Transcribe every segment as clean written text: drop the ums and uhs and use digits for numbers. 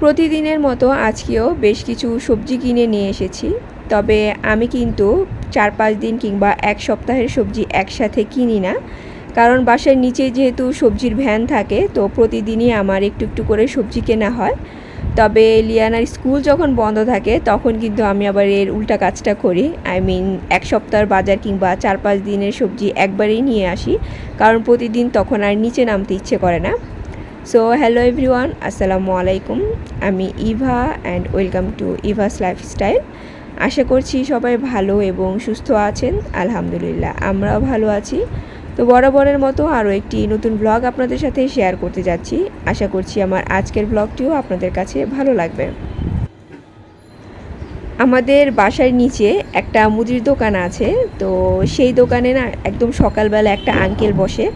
প্রতিদিনের মতো আজকেও বেশ কিছু সবজি কিনে নিয়ে এসেছি। তবে আমি কিন্তু ৪-৫ দিন কিংবা ১ সপ্তাহের সবজি একসাথে কিনি না। কারণ বাসার নিচে যেহেতু সবজির ভ্যান থাকে, তো প্রতিদিনই আমার একটু একটু করে সবজি কেনা হয়। তবে লিয়ানার স্কুল যখন বন্ধ থাকে তখন কিন্তু আমি আবার এর উল্টা কাজটা করি। আই মিন ১ সপ্তাহের বাজার কিংবা ৪-৫ দিনের সবজি একবারেই নিয়ে আসি। কারণ প্রতিদিন তখন আর নিচে নামতে ইচ্ছে করে না। সো হ্যালো এভরিওয়ান, আসসালামু আলাইকুম। আমি Eva and welcome to Eva's lifestyle. আশা করছি সবাই ভালো এবং সুস্থ আছেন। আলহামদুলিল্লাহ আমরাও ভালো আছি। তো বরাবরের মতো আরও একটি নতুন ব্লগ আপনাদের সাথে শেয়ার করতে যাচ্ছি। আশা করছি আমার আজকের ব্লগটিও আপনাদের কাছে ভালো লাগবে। আমাদের বাসার নিচে একটা মুদির দোকান আছে। তো সেই দোকানে না একদম সকালবেলা একটা আঙ্কেল বসে।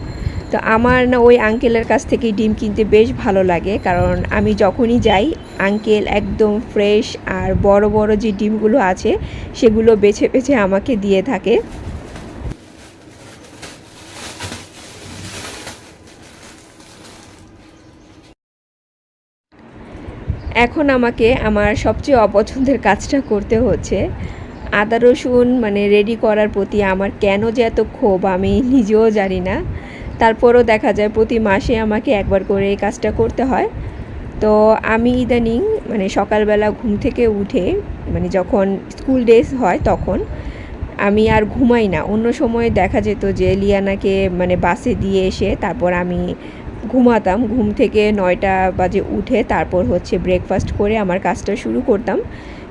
তো আমার না ওই আঙ্কেলের কাছ থেকে ডিম কিনতে বেশ ভালো লাগে, কারণ আমি যখনই যাই আঙ্কেল একদম ফ্রেশ আর বড় বড় যে ডিমগুলো আছে সেগুলো বেছে বেছে আমাকে দিয়ে থাকে। এখন আমাকে আমার সবচেয়ে অপছন্দের কাজটা করতে হচ্ছে। আদা রসুন মানে রেডি করার প্রতি আমার কেন যে এত ক্ষোভ আমি নিজেও জানি না। তারপরও দেখা যায় প্রতি মাসে আমাকে একবার করে এই কাজটা করতে হয়। তো আমি ইদানিং মানে সকালবেলা ঘুম থেকে উঠে মানে যখন স্কুল ডেজ হয় তখন আমি আর ঘুমাই না। অন্য সময় দেখা যেত যে লিয়ানাকে মানে বাসে দিয়ে এসে তারপর আমি ঘুমাতাম। ঘুম থেকে ৯টা বাজে উঠে তারপর হচ্ছে ব্রেকফাস্ট করে আমার কাজটা শুরু করতাম।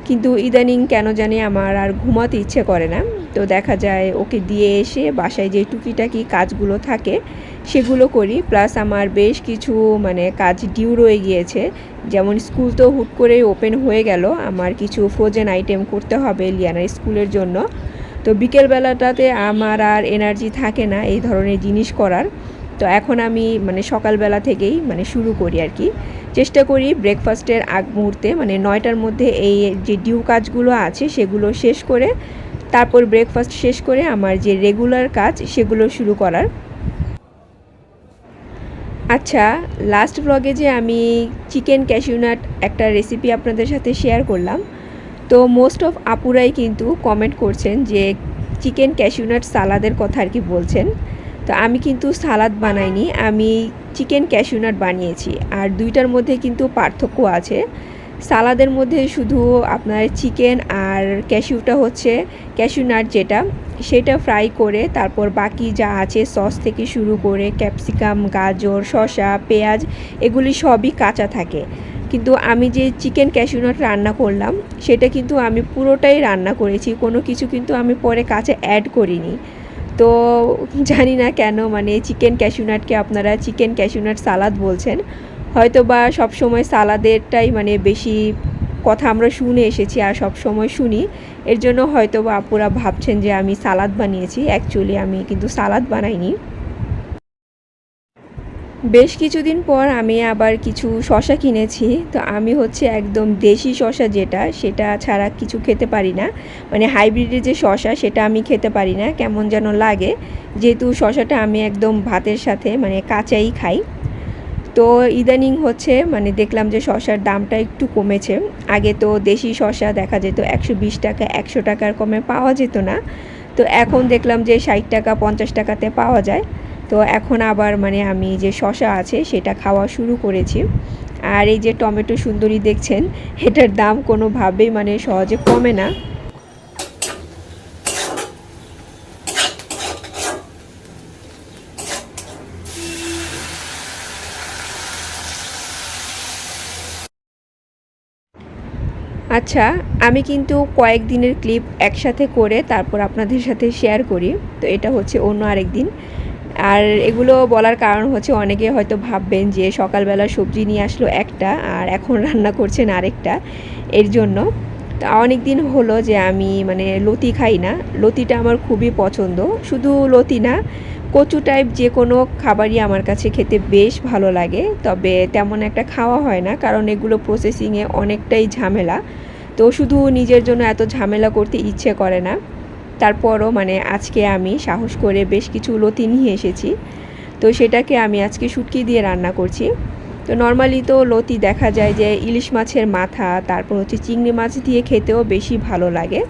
কিন্তু ইদানিং কেন জানি আমার আর ঘুমাতে ইচ্ছে করে না। তো দেখা যায় ওকে দিয়ে এসে বাসায় যে টুকিটাকি কাজগুলো থাকে সেগুলো করি। প্লাস আমার বেশ কিছু মানে কাজ ডিউ রয়ে গিয়েছে। যেমন স্কুল তো হুট করেই ওপেন হয়ে গেল, আমার কিছু ফ্রোজেন আইটেম করতে হবে লিয়ানার স্কুলের জন্য। তো বিকেলবেলাটাতে আমার আর এনার্জি থাকে না এই ধরনের জিনিস করার। তো এখন আমি মানে সকালবেলা থেকেই মানে শুরু করি আর কি। চেষ্টা করি ব্রেকফাস্টের আগ মুহূর্তে মানে ৯টার মধ্যে এই যে ডিউ কাজগুলো আছে সেগুলো শেষ করে তারপর ব্রেকফাস্ট শেষ করে আমার যে রেগুলার কাজ সেগুলো শুরু করার। আচ্ছা, লাস্ট ব্লগে যে আমি চিকেন ক্যাশিউনাট একটা রেসিপি আপনাদের সাথে শেয়ার করলাম, তো মোস্ট অফ আপুরাই কিন্তু কমেন্ট করছেন যে চিকেন ক্যাশিউনাট সালাদের কথা আর কি বলছেন। তো আমি কিন্তু সালাদ বানাইনি, আমি চিকেন ক্যাশিউনাট বানিয়েছি। আর দুইটার মধ্যে কিন্তু পার্থক্য আছে। সালাদের মধ্যে শুধু আপনার চিকেন আর ক্যাশিউটা হচ্ছে ক্যাশিউনাট যেটা সেটা ফ্রাই করে তারপর বাকি যা আছে সস থেকে শুরু করে ক্যাপসিকাম, গাজর, শসা, পেঁয়াজ এগুলি সবই কাঁচা থাকে। কিন্তু আমি যে চিকেন ক্যাশিউনাট রান্না করলাম সেটা কিন্তু আমি পুরোটাই রান্না করেছি, কোনো কিছু কিন্তু আমি পরে কাঁচা অ্যাড করিনি। তো জানি না কেন মানে চিকেন ক্যাশিউনাটকে আপনারা চিকেন ক্যাশিউনাট সালাদ বলছেন। হয়তো বা সবসময় সালাদেরটাই মানে বেশি কথা আমরা শুনে এসেছি আর সব সময় শুনি, এর জন্য হয়তো বা আপুরা ভাবছেন যে আমি সালাদ বানিয়েছি। অ্যাকচুয়ালি আমি কিন্তু সালাদ বানাইনি। বেশ কিছুদিন পর আমি আবার কিছু শসা কিনেছি। তো আমি হচ্ছে একদম দেশি শসা যেটা সেটা ছাড়া কিছু খেতে পারি না। মানে হাইব্রিডের যে শসা সেটা আমি খেতে পারি না, কেমন যেন লাগে। যেহেতু শসাটা আমি একদম ভাতের সাথে মানে কাঁচাই খাই। তো ইদানিং হচ্ছে মানে দেখলাম যে শসার দামটা একটু কমেছে। আগে তো দেশি শসা দেখা যেত ১২০ টাকা, ১০০ টাকার কমে পাওয়া যেত না। তো এখন দেখলাম যে ৬০ টাকা, ৫০ টাকাতে পাওয়া যায়। তো এখন আবার মানে আমি যে শসা আছে সেটা খাওয়া শুরু করেছি। আর এই যে টমেটো সুন্দরী দেখছেন, এটার দাম কোনোভাবেই মানে সহজে কমে না। আচ্ছা, আমি কিন্তু কয়েকদিনের ক্লিপ একসাথে করে তারপর আপনাদের সাথে শেয়ার করি। তো এটা হচ্ছে অন্য আরেক দিন। আর এগুলো বলার কারণ হচ্ছে অনেকে হয়তো ভাববেন যে সকালবেলা সবজি নিয়ে আসলো একটা আর এখন রান্না করছেন আরেকটা, এর জন্য। তো অনেক দিন হলো যে আমি মানে লতি খাই না। লতিটা আমার খুবই পছন্দ। শুধু লতি না, কচু টাইপ যে কোনো খাবারই আমার কাছে খেতে বেশ ভালো লাগে। তবে তেমন একটা খাওয়া হয় না, কারণ এগুলো প্রসেসিংয়ে অনেকটাই ঝামেলা। তো শুধু নিজের জন্য এত ঝামেলা করতে ইচ্ছে করে না। তারপরও মানে আজকে আমি সাহস করে বেশ কিছু লতি নিয়ে এসেছি। তো সেটাকে আমি আজকে শুটকি দিয়ে রান্না করছি। তো নর্মালি তো লতি দেখা যায় যে ইলিশ মাছের মাথা, তারপর হচ্ছে চিংড়ি মাছ দিয়ে খেতেও বেশি ভালো লাগে,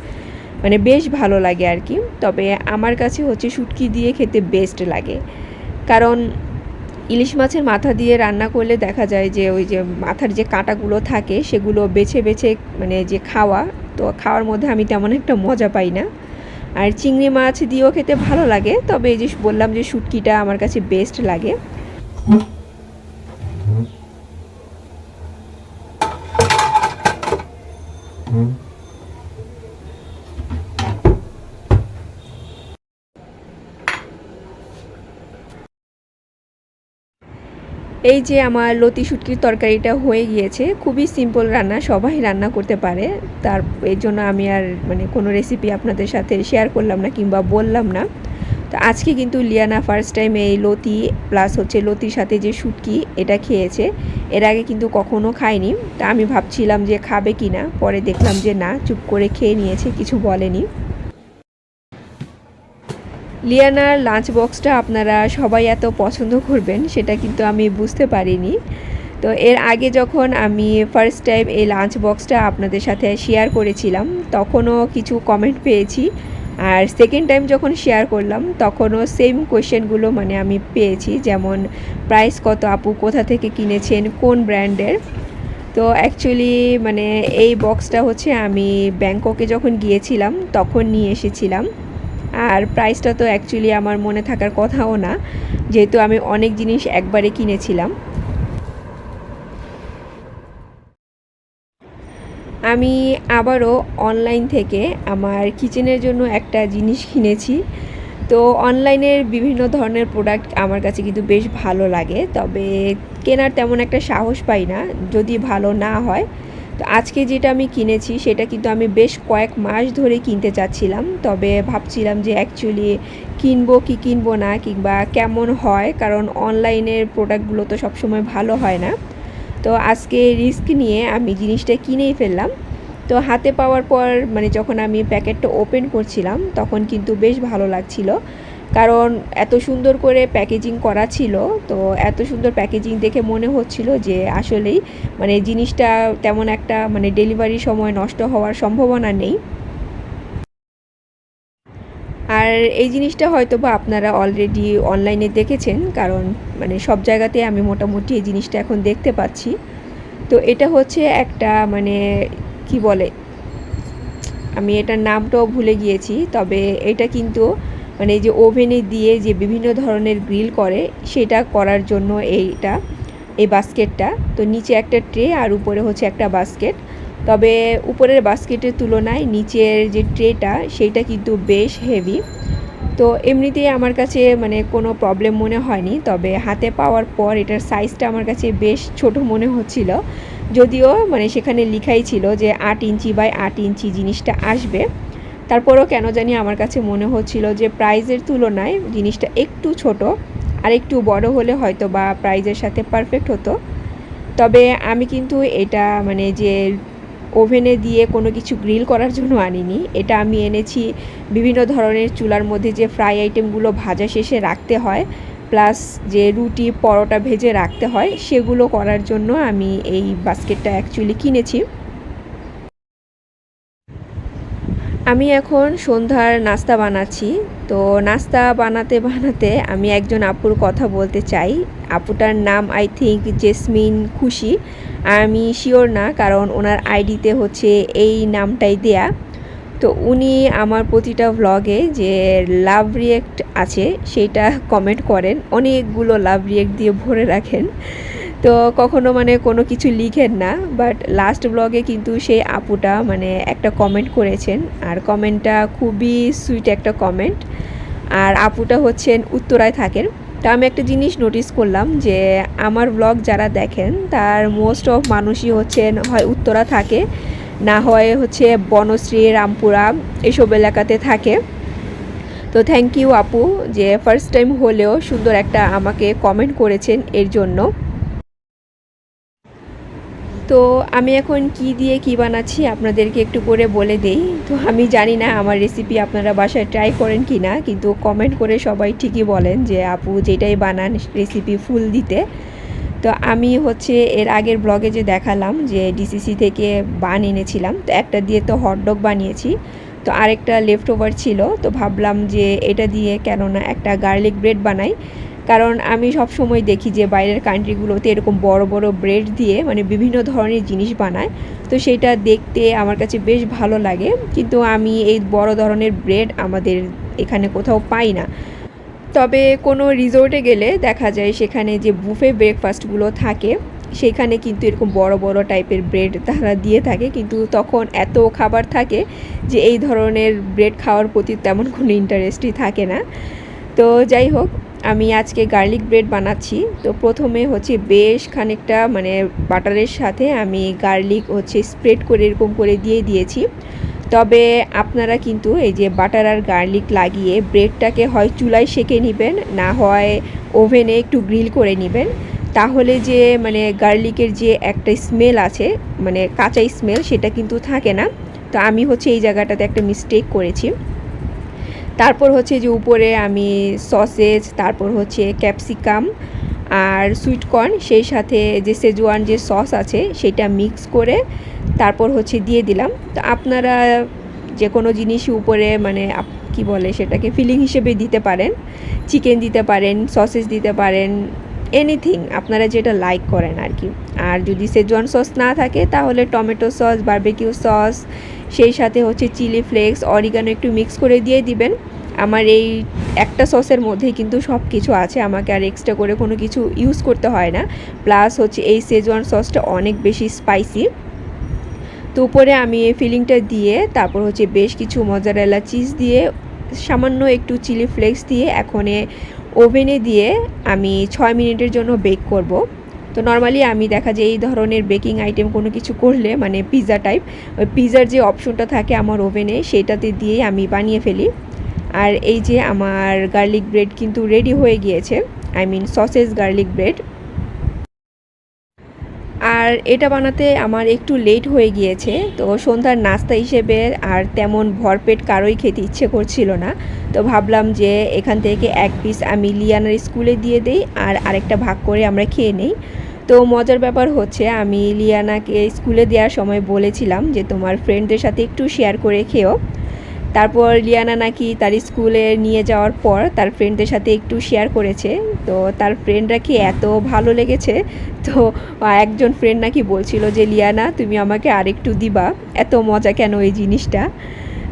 মানে বেশ ভালো লাগে আর কি। তবে আমার কাছে হচ্ছে শুটকি দিয়ে খেতে বেস্ট লাগে, কারণ ইলিশ মাছের মাথা দিয়ে রান্না করলে দেখা যায় যে ওই যে মাথার যে কাঁটাগুলো থাকে সেগুলো বেছে বেছে মানে যে খাওয়া, তো খাওয়ার মধ্যে আমি তেমন একটা মজা পাই না। আর চিংড়ি মাছ দিয়েও খেতে ভালো লাগে, তবে এই যে বললাম যে শুটকিটা আমার কাছে বেস্ট লাগে। এই যে আমার লতি শুটকির তরকারিটা হয়ে গিয়েছে, খুবই সিম্পল রান্না, সবাই রান্না করতে পারে। তার এর জন্য আমি আর মানে কোনো রেসিপি আপনাদের সাথে শেয়ার করলাম না কিংবা বললাম না। তো আজকে কিন্তু লিয়ানা ফার্স্ট টাইম এই লতি প্লাস হচ্ছে লতির সাথে যে শুটকি এটা খেয়েছে, এর আগে কিন্তু কখনো খায়নি। তা আমি ভাবছিলাম যে খাবে কি না, পরে দেখলাম যে না, চুপ করে খেয়ে নিয়েছে, কিছু বলেনি। লিয়ানার লাঞ্চ বক্সটা আপনারা সবাই এত পছন্দ করবেন সেটা কিন্তু আমি বুঝতে পারিনি। তো এর আগে যখন আমি ফার্স্ট টাইম এই লাঞ্চ বক্সটা আপনাদের সাথে শেয়ার করেছিলাম তখনও কিছু কমেন্ট পেয়েছি, আর সেকেন্ড টাইম যখন শেয়ার করলাম তখনও সেম কোয়েশ্চেনগুলো মানে আমি পেয়েছি, যেমন প্রাইস কত আপু, কোথা থেকে কিনেছেন, কোন ব্র্যান্ডের। তো অ্যাকচুয়ালি মানে এই বক্সটা হচ্ছে আমি ব্যাংককে যখন গিয়েছিলাম তখন নিয়ে এসেছিলাম, আর প্রাইসটা তো অ্যাকচুয়ালি আমার মনে থাকার কথাও না, যেহেতু আমি অনেক জিনিস একবারে কিনেছিলাম। আমি আবারও অনলাইন থেকে আমার কিচেনের জন্য একটা জিনিস কিনেছি। তো অনলাইনের বিভিন্ন ধরনের প্রোডাক্ট আমার কাছে কিন্তু বেশ ভালো লাগে, তবে কেনার তেমন একটা সাহস পাই না যদি ভালো না হয়। তো আজকে যেটা আমি কিনেছি সেটা কিন্তু আমি বেশ কয়েক মাস ধরে কিনতে চাচ্ছিলাম, তবে ভাবছিলাম যে অ্যাকচুয়ালি কিনবো কি কিনবো না, কিংবা কেমন হয়, কারণ অনলাইনের প্রোডাক্টগুলো তো সবসময় ভালো হয় না। তো আজকে রিস্ক নিয়ে আমি জিনিসটা কিনেই ফেললাম। তো হাতে পাওয়ার পর মানে যখন আমি প্যাকেটটা ওপেন করছিলাম তখন কিন্তু বেশ ভালো লাগছিল, কারণ এত সুন্দর করে প্যাকেজিং করা ছিল। তো এত সুন্দর প্যাকেজিং দেখে মনে হচ্ছিল যে আসলেই মানে জিনিসটা তেমন একটা মানে ডেলিভারির সময় নষ্ট হওয়ার সম্ভাবনা নেই। আর এই জিনিসটা হয়তো বা আপনারা অলরেডি অনলাইনে দেখেছেন, কারণ মানে সব জায়গাতে আমি মোটামুটি এই জিনিসটা এখন দেখতে পাচ্ছি। তো এটা হচ্ছে একটা মানে কি বলে, আমি এটার নামটাও ভুলে গিয়েছি, তবে এটা কিন্তু মানে যে ওভেনে দিয়ে যে বিভিন্ন ধরনের গ্রিল করে সেটা করার জন্য এই বাস্কেটটা। তো নিচে একটা ট্রে আর উপরে হচ্ছে একটা বাস্কেট, তবে উপরের বাস্কেটের তুলনায় নিচের যে ট্রেটা সেইটা কিন্তু বেশ হেভি। তো এমনিতেই আমার কাছে মানে কোনো প্রবলেম মনে হয়নি, তবে হাতে পাওয়ার পর এটার সাইজটা আমার কাছে বেশ ছোট মনে হচ্ছিল, যদিও মানে সেখানে লেখাই ছিল যে 8 ইঞ্চি বাই 8 ইঞ্চি জিনিসটা আসবে। তারপরেও কেন জানি আমার কাছে মনে হচ্ছিল যে প্রাইজের তুলনায় জিনিসটা একটু ছোট, আর একটু বড় হলে হয়তো বা প্রাইজের সাথে পারফেক্ট হতো। তবে আমি কিন্তু এটা মানে যে ওভেনে দিয়ে কোনো কিছু গ্রিল করার জন্য আনিনি, এটা আমি এনেছি বিভিন্ন ধরনের চুলার মধ্যে যে ফ্রাই আইটেমগুলো ভাজা শেষে রাখতে হয়, প্লাস যে রুটি পরোটা ভেজে রাখতে হয় সেগুলো করার জন্য আমি এই বাস্কেটটা অ্যাকচুয়ালি কিনেছি। আমি এখন সন্ধ্যার নাস্তা বানাচ্ছি। তো নাস্তা বানাতে বানাতে আমি একজন আপুর কথা বলতে চাই। আপুটার নাম আই থিঙ্ক জেসমিন খুশি, আমি শিওর না, কারণ ওনার আইডিতে হচ্ছে এই নামটাই দেয়া। তো উনি আমার প্রতিটা ভ্লগে যে লাভ রিয়েক্ট আছে সেইটা কমেন্ট করেন, অনেকগুলো লাভ রিয়েক্ট দিয়ে ভরে রাখেন। তো কখনো মানে কোনো কিছু লিখেন না, বাট লাস্ট ব্লগে কিন্তু সেই আপুটা মানে একটা কমেন্ট করেছেন, আর কমেন্টটা খুবই সুইট একটা কমেন্ট। আর আপুটা হচ্ছেন উত্তরায় থাকেন। তা আমি একটা জিনিস নোটিস করলাম যে আমার ব্লগ যারা দেখেন তার মোস্ট অফ মানুষই হচ্ছেন হয় উত্তরা থাকে, না হয় হচ্ছে বনশ্রী, রামপুরা এসব এলাকাতে থাকে। তো থ্যাংক ইউ আপু, যে ফার্স্ট টাইম হলেও সুন্দর একটা আমাকে কমেন্ট করেছেন এর জন্য। তো আমি এখন কি দিয়ে কি বানাচ্ছি আপনাদেরকে একটু করে বলে দেই। তো আমি জানি না আমার রেসিপি আপনারা বাসায় ট্রাই করেন কি না, কিন্তু কমেন্ট করে সবাই ঠিকই বলেন যে আপু যেটাই বানান রেসিপি ফুল দিতে। তো তো আমি হচ্ছে এর আগের ব্লগে যে দেখালাম যে ডিসিসি থেকে বান এনেছিলাম, তো একটা দিয়ে তো হটডগ বানিয়েছি, তো আরেকটা লেফট ওভার ছিল, তো ভাবলাম যে এটা দিয়ে কেননা একটা গার্লিক ব্রেড বানাই। কারণ আমি সব সময় দেখি যে বাইরের কান্ট্রিগুলোতে এরকম বড় বড় ব্রেড দিয়ে মানে বিভিন্ন ধরনের জিনিস বানায়, তো সেটা দেখতে আমার কাছে বেশ ভালো লাগে, কিন্তু আমি এই বড় ধরনের ব্রেড আমাদের এখানে কোথাও পাই না। তবে কোনো রিসোর্টে গেলে দেখা যায় সেখানে যে বুফে ব্রেকফাস্টগুলো থাকে সেখানে কিন্তু এরকম বড় বড় টাইপের ব্রেড তারা দিয়ে থাকে, কিন্তু তখন এত খাবার থাকে যে এই ধরনের ব্রেড খাওয়ার প্রতি তেমন কোনো ইন্টারেস্টই থাকে না। তো যাই হোক, আমি আজকে গার্লিক ব্রেড বানাচ্ছি। তো প্রথমে হচ্ছে বেশ খানিকটা মানে বাটারের সাথে আমি গার্লিক হচ্ছে স্প্রেড করে এরকম করে দিয়ে দিয়েছি। তবে আপনারা কিন্তু এই যে বাটার আর গার্লিক লাগিয়ে ব্রেডটাকে হয় চুলায় সেঁকে নেবেন, না হয় ওভেনে একটু গ্রিল করে নেবেন, তাহলে যে মানে গার্লিকের যে একটা স্মেল আছে মানে কাঁচা স্মেল সেটা কিন্তু থাকে না। তো আমি হচ্ছে এই জায়গাটাতে একটা মিস্টেক করেছি। তারপর হচ্ছে যে উপরে আমি সসেজ, তারপর হচ্ছে ক্যাপসিকাম আর সুইটকর্ন, সেই সাথে যে সেজওয়ান যে সস আছে সেটা মিক্স করে তারপর হচ্ছে দিয়ে দিলাম। তো আপনারা যে কোনো জিনিসই উপরে মানে কি বলে সেটাকে ফিলিং হিসেবে দিতে পারেন, চিকেন দিতে পারেন, সসেজ দিতে পারেন, এনিথিং আপনারা যেটা লাইক করেন আর কি। আর যদি সেজওয়ান সস না থাকে তাহলে টমেটো সস, বারবিকিউ সস, সেই সাথে হচ্ছে চিলি ফ্লেক্স, অরিগানো একটু মিক্স করে দিয়ে দিবেন। আমার এই একটা সসের মধ্যেই কিন্তু সব কিছু আছে, আমাকে আর এক্সট্রা করে কোনো কিছু ইউজ করতে হয় না। প্লাস হচ্ছে এই সেজওয়ান সসটা অনেক বেশি স্পাইসি। তো উপরে আমি এই ফিলিংটা দিয়ে তারপর হচ্ছে বেশ কিছু মজারেলা চিজ দিয়ে সামান্য একটু চিলি ফ্লেক্স দিয়ে এখন ওভেনে দিয়ে আমি 6 মিনিটের জন্য বেক করব। তো নর্মালি আমি দেখা যায় এই ধরনের বেকিং আইটেম কোনো কিছু করলে মানে পিৎজা টাইপ, ওই পিৎজার যে অপশনটা থাকে আমার ওভেনে সেটাতে দিয়ে আমি বানিয়ে ফেলি। আর এই যে আমার গার্লিক ব্রেড কিন্তু রেডি হয়ে গিয়েছে, I mean sausage garlic bread. আর এটা বানাতে আমার একটু লেট হয়ে গিয়েছে, তো সন্ধ্যার নাস্তা হিসেবে আর তেমন ভরপেট কারোই খেতে ইচ্ছে করছিল না, তো ভাবলাম যে এখান থেকে এক পিস আমি লিয়ানার স্কুলে দিয়ে দেই আর আরেকটা ভাগ করে আমরা খেয়ে নেই। তো মজার ব্যাপার হচ্ছে আমি লিয়ানাকে স্কুলে দেওয়ার সময় বলেছিলাম যে তোমার ফ্রেন্ডদের সাথে একটু শেয়ার করে খেও। তারপর লিয়ানা নাকি তার স্কুলে নিয়ে যাওয়ার পর তার ফ্রেন্ডদের সাথে একটু শেয়ার করেছে, তো তার ফ্রেন্ডরা কি এত ভালো লেগেছে। তো একজন ফ্রেন্ড নাকি বলছিল যে লিয়ানা তুমি আমাকে আরেকটু দিবা, এত মজা কেন এই জিনিসটা।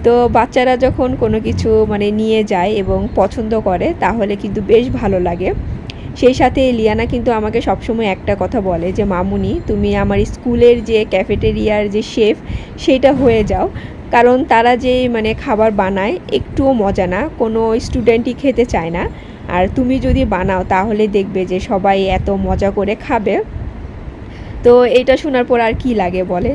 তো বাচ্চারা যখন কোনো কিছু মানে নিয়ে যায় এবং পছন্দ করে তাহলে কিন্তু বেশ ভালো লাগে। সেই সাথে লিয়ানা কিন্তু আমাকে সবসময় একটা কথা বলে যে মামুনি তুমি আমার স্কুলের যে ক্যাফেটেরিয়ার যে শেফ সেটা হয়ে যাও, কারণ তারা যে মানে খাবার বানায় একটুও মজা না, কোনো স্টুডেন্টই খেতে চায় না, আর তুমি যদি বানাও তাহলে দেখবে যে সবাই এত মজা করে খাবে। তো এটা শোনার পর আর কি লাগে বলে।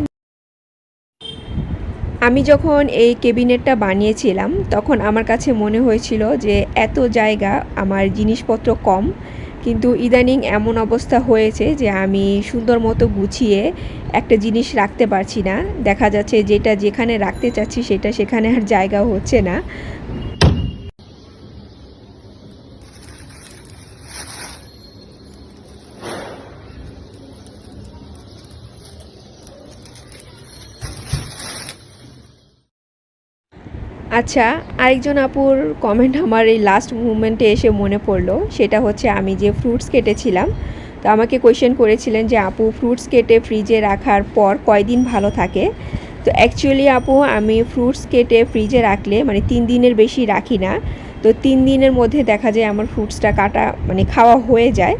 আমি যখন এই ক্যাবিনেটটা বানিয়েছিলাম তখন আমার কাছে মনে হয়েছিল যে এত জায়গা আমার জিনিসপত্র কম, কিন্তু ইদানিং এমন অবস্থা হয়েছে যে আমি সুন্দর মতো গুছিয়ে একটা জিনিস রাখতে পারছি না, দেখা যাচ্ছে যেটা যেখানে রাখতে চাচ্ছি সেটা সেখানে আর জায়গা হচ্ছে না। আচ্ছা, আরেকজন আপুর কমেন্ট আমার এই লাস্ট মুমেন্টে এসে মনে পড়লো, সেটা হচ্ছে আমি যে ফ্রুটস কেটেছিলাম, তো আমাকে কোয়েশ্চেন করেছিলেন যে আপু ফ্রুটস কেটে ফ্রিজে রাখার পর কয়দিন ভালো থাকে। তো অ্যাকচুয়ালি আপু আমি ফ্রুটস কেটে ফ্রিজে রাখলে মানে 3 দিনের বেশি রাখি না, তো 3 দিনের মধ্যে দেখা যায় আমার ফ্রুটসটা কাটা মানে খাওয়া হয়ে যায়।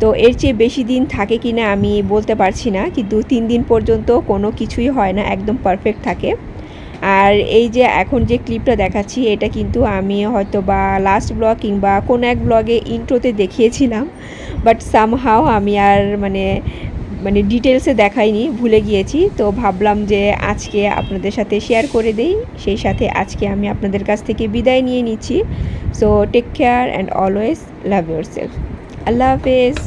তো এর চেয়ে বেশি দিন থাকে কি না আমি বলতে পারছি না, কিন্তু 3 দিন পর্যন্ত কোনো কিছুই হয় না, একদম পারফেক্ট থাকে। আর এই যে এখন যে ক্লিপটা দেখাচ্ছি এটা কিন্তু আমি হয়তো বা লাস্ট ব্লগ কিংবা কোনো এক ব্লগে ইন্ট্রোতে দেখিয়েছিলাম, বাট সামহাও আমি আর মানে মানে ডিটেলসে দেখাইনি, ভুলে গিয়েছি। তো ভাবলাম যে আজকে আপনাদের সাথে শেয়ার করে দেই, সেই সাথে আজকে আমি আপনাদের কাছ থেকে বিদায় নিয়ে নিচ্ছি। So take care and always love yourself. আল্লাহ হাফেজ।